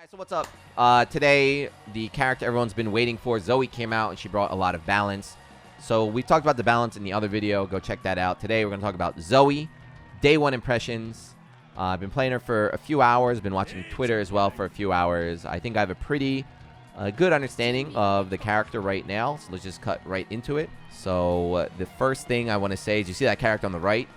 Alright, so what's up? Today, the character everyone's been waiting for, Zooey, came out, and she brought a lot of balance. So we've talked about the balance in the other video. Go check that out. Today, we're going to talk about Zooey, day one impressions. I've been playing her for a few hours, been watching Twitter as well for a few hours. I think I have a pretty good understanding of the character right now, so let's just cut right into it. So the first thing I want to say is you see that character on the right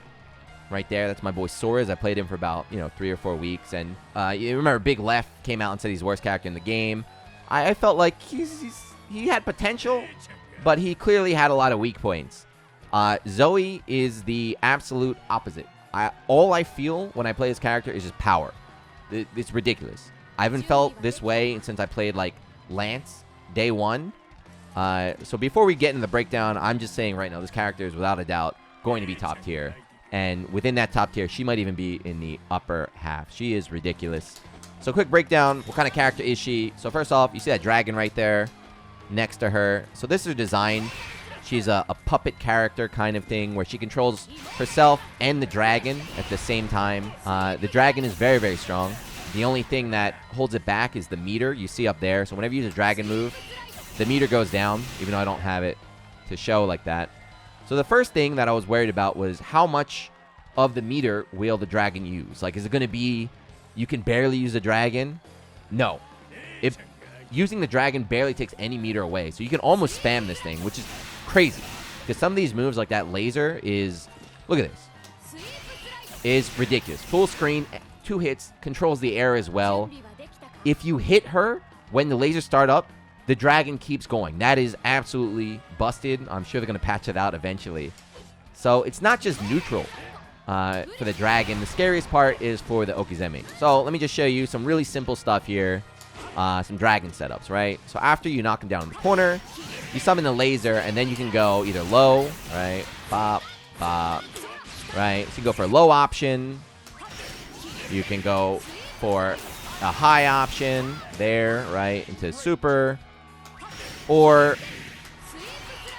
there, that's my boy Soares. I played him for about 3 or 4 weeks, and you remember Big Left came out and said he's the worst character in the game. I felt like he had potential, but he clearly had a lot of weak points. Zooey is the absolute opposite. All I feel when I play this character is just power. It's ridiculous. I haven't felt this way since I played like Lance day one. So before we get into the breakdown, I'm just saying right now, this character is without a doubt going to be top tier. And within that top tier, she might even be in the upper half. She is ridiculous. So quick breakdown. What kind of character is she? So first off, you see that dragon right there next to her. So this is her design. She's a puppet character kind of thing where she controls herself and the dragon at the same time. The dragon is very, very strong. The only thing that holds it back is the meter you see up there. So whenever you use a dragon move, the meter goes down, even though I don't have it to show like that. So the first thing that I was worried about was how much of the meter will the dragon use? Like, is it going to be you can barely use the dragon? No. Using the dragon barely takes any meter away. So you can almost spam this thing, which is crazy. Because some of these moves, like that laser, look at this. Is ridiculous. Full screen, 2 hits, controls the air as well. If you hit her when the lasers start up, the dragon keeps going. That is absolutely busted. I'm sure they're going to patch it out eventually. So it's not just neutral for the dragon. The scariest part is for the Okizeme. So let me just show you some really simple stuff here. Some dragon setups, right? So after you knock him down in the corner, you summon the laser, and then you can go either low, right? Bop, bop, right? So you go for a low option. You can go for a high option there, right? Into super. Or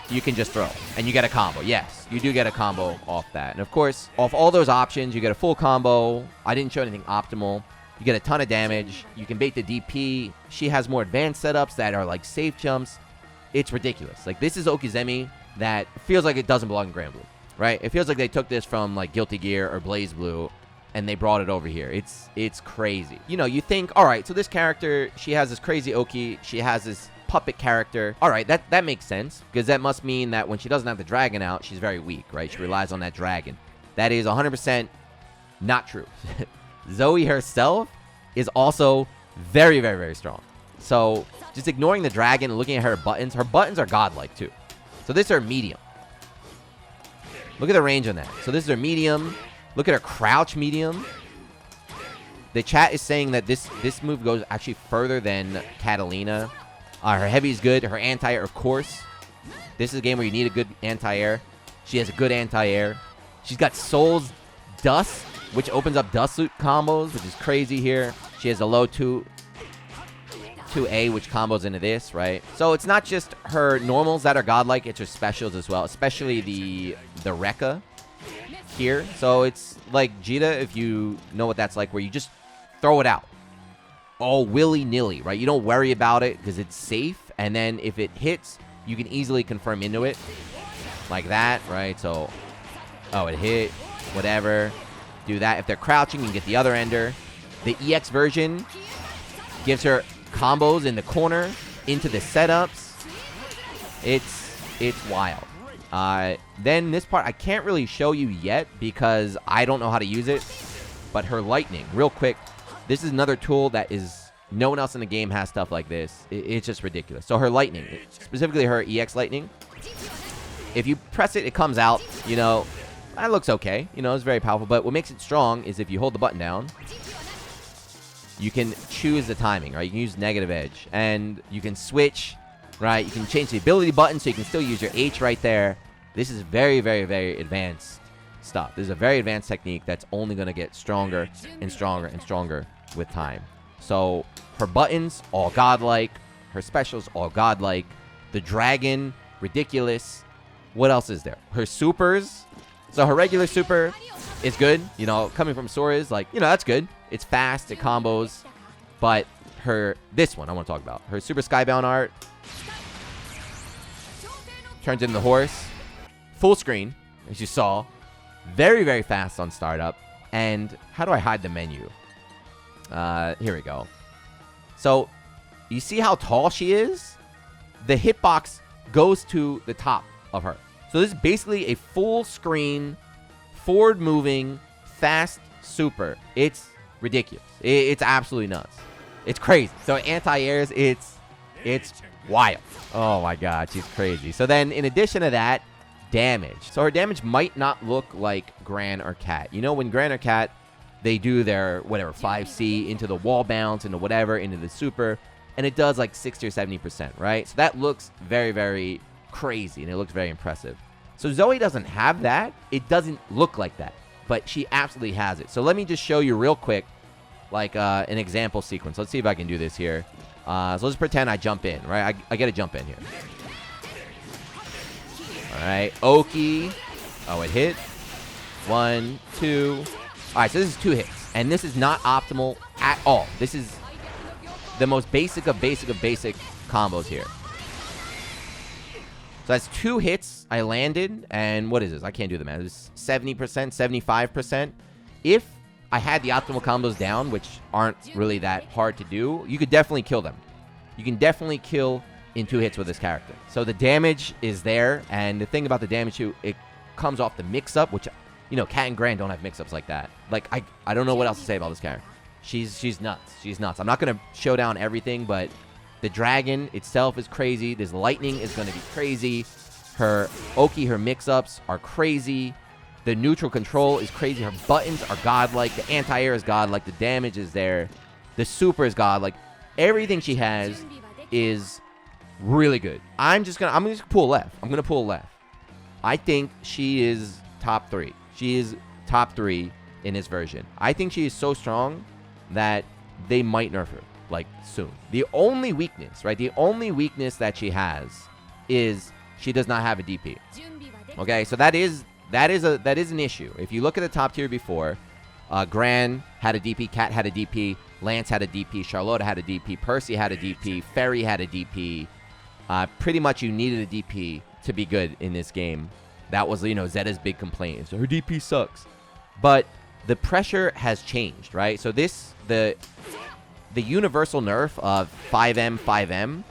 you can just throw, and you get a combo. Yes, you do get a combo off that. And of course, off all those options, you get a full combo. I didn't show anything optimal. You get a ton of damage. You can bait the DP. She has more advanced setups that are like safe jumps. It's ridiculous. Like, this is Okizeme that feels like it doesn't belong in Granblue, right? It feels like they took this from like Guilty Gear or BlazBlue, and they brought it over here. It's crazy. You think, all right, so this character, she has this crazy Oki. She has this puppet character. All right, that makes sense, because that must mean that when she doesn't have the dragon out, she's very weak, right? She relies on that dragon. That is 100% not true. Zooey herself is also very, very, very strong. So just ignoring the dragon and looking at her buttons are godlike too. So this is her medium. Look at the range on that. So this is her medium. Look at her crouch medium. The chat is saying that this move goes actually further than Catalina. Her heavy is good. Her anti-air, of course. This is a game where you need a good anti-air. She has a good anti-air. She's got Soul's Dust, which opens up Dust Loot combos, which is crazy here. She has a low 2A, which combos into this, right? So it's not just her normals that are godlike, it's her specials as well, especially the Rekka here. So it's like Jita, if you know what that's like, where you just throw it out all willy-nilly, right? You don't worry about it because it's safe, and then if it hits, you can easily confirm into it like that, right? So, oh, it hit, whatever. Do that. If they're crouching, you can get the other ender. The EX version gives her combos in the corner into the setups. It's wild. Then this part I can't really show you yet because I don't know how to use it. But her lightning, real quick. This is another tool that no one else in the game has stuff like this. It's just ridiculous. So her lightning, specifically her EX lightning. If you press it, it comes out. That looks okay. It's very powerful. But what makes it strong is if you hold the button down, you can choose the timing, right? You can use negative edge. And you can switch, right? You can change the ability button so you can still use your H right there. This is very, very, very advanced stuff. This is a very advanced technique that's only going to get stronger and stronger and stronger with time. So her buttons, all godlike. Her specials, all godlike. The dragon, ridiculous. What else is there? Her supers. So her regular super is good. Coming from Soares, that's good. It's fast, it combos. But this one I want to talk about. Her Super Skybound art. Turns into the horse. Full screen, as you saw. Very, very fast on startup. And how do I hide the menu? Here we go. So, you see how tall she is? The hitbox goes to the top of her. So this is basically a full screen, forward moving, fast super. It's ridiculous. It's absolutely nuts. It's crazy. So anti-airs, it's wild. Oh my god, she's crazy. So then in addition to that, damage. So her damage might not look like Gran or Cat. You know, when Gran or Cat, they do their, whatever, 5C into the wall bounce, into whatever, into the super, and it does like 60 or 70%, right? So that looks very, very crazy, and it looks very impressive. So Zooey doesn't have that. It doesn't look like that, but she absolutely has it. So let me just show you real quick, like an example sequence. Let's see if I can do this here. So let's pretend I jump in, right? I get to jump in here. All right, Oki. Oh, it hit. 1, 2. All right, so this is 2 hits, and this is not optimal at all. This is the most basic of basic combos here. So that's 2 hits I landed, and what is this? I can't do the math. It's 70%, 75%. If I had the optimal combos down, which aren't really that hard to do, you could definitely kill them. You can definitely kill in 2 hits with this character. So the damage is there, and the thing about the damage too, it comes off the mix-up, which, you know, Cat and Gran don't have mix-ups like that. Like, I don't know what else to say about this character. She's nuts. She's nuts. I'm not going to show down everything, but the dragon itself is crazy. This lightning is going to be crazy. Her Oki, her mix-ups are crazy. The neutral control is crazy. Her buttons are godlike. The anti-air is godlike. The damage is there. The super is godlike. Everything she has is really good. I'm just gonna pull left. I'm gonna pull left. I think she is top 3. She is top 3 in this version. I think she is so strong that they might nerf her, like, soon. The only weakness, right? The only weakness that she has is she does not have a DP. Okay, so that is an issue. If you look at the top tier before, Gran had a DP, Cat had a DP, Lance had a DP, Charlotte had a DP, Percy had a DP, Ferry had a DP. Pretty much you needed a DP to be good in this game. That was, you know, Zeta's big complaint. So her DP sucks. But the pressure has changed, right? So the universal nerf of 5M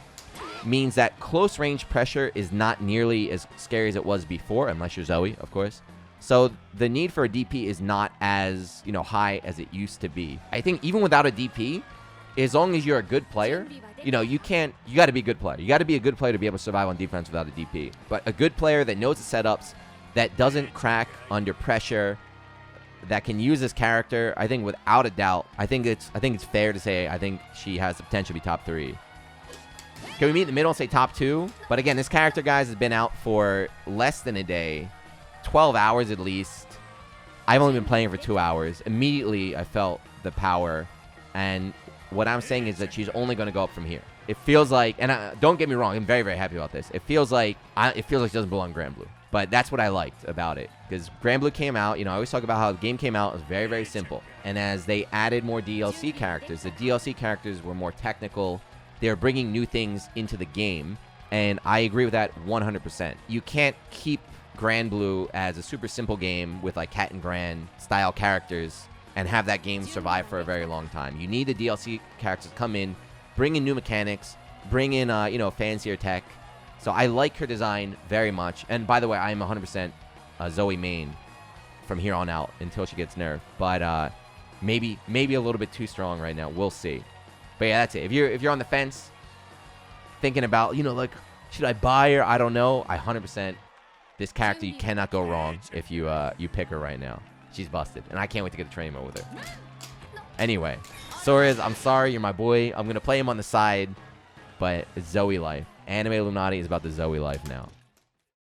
means that close range pressure is not nearly as scary as it was before, unless you're Zooey, of course. So the need for a DP is not as, you know, high as it used to be. I think even without a DP, as long as you're a good player, you know, you got to be a good player. You got to be a good player to be able to survive on defense without a DP. But a good player that knows the setups, that doesn't crack under pressure, that can use this character, I think without a doubt, I think it's fair to say I think she has the potential to be top 3. Can we meet in the middle and say top 2? But again, this character, guys, has been out for less than a day. 12 hours at least. I've only been playing for 2 hours. Immediately, I felt the power. And what I'm saying is that she's only going to go up from here. It feels like, and don't get me wrong, I'm very, very happy about this. It feels like she doesn't belong in Granblue. But that's what I liked about it. Because Granblue came out, you know, I always talk about how the game came out. It was very, very simple. And as they added more DLC characters, the DLC characters were more technical. They were bringing new things into the game. And I agree with that 100%. You can't keep Granblue as a super simple game with like Cat and Gran style characters and have that game survive for a very long time. You need the DLC characters to come in, bring in new mechanics, bring in, you know, fancier tech. So I like her design very much. And by the way, I'm 100% Zooey main from here on out until she gets nerfed. But maybe a little bit too strong right now. We'll see. But yeah, that's it. If you're on the fence, thinking about, you know, like, should I buy her? I don't know. 100%. This character, you cannot go wrong if you pick her right now. She's busted. And I can't wait to get the training mode with her. Anyway, Soares, I'm sorry. You're my boy. I'm going to play him on the side. But it's Zooey life. ANIMEILLUMINATI is about the Zooey life now.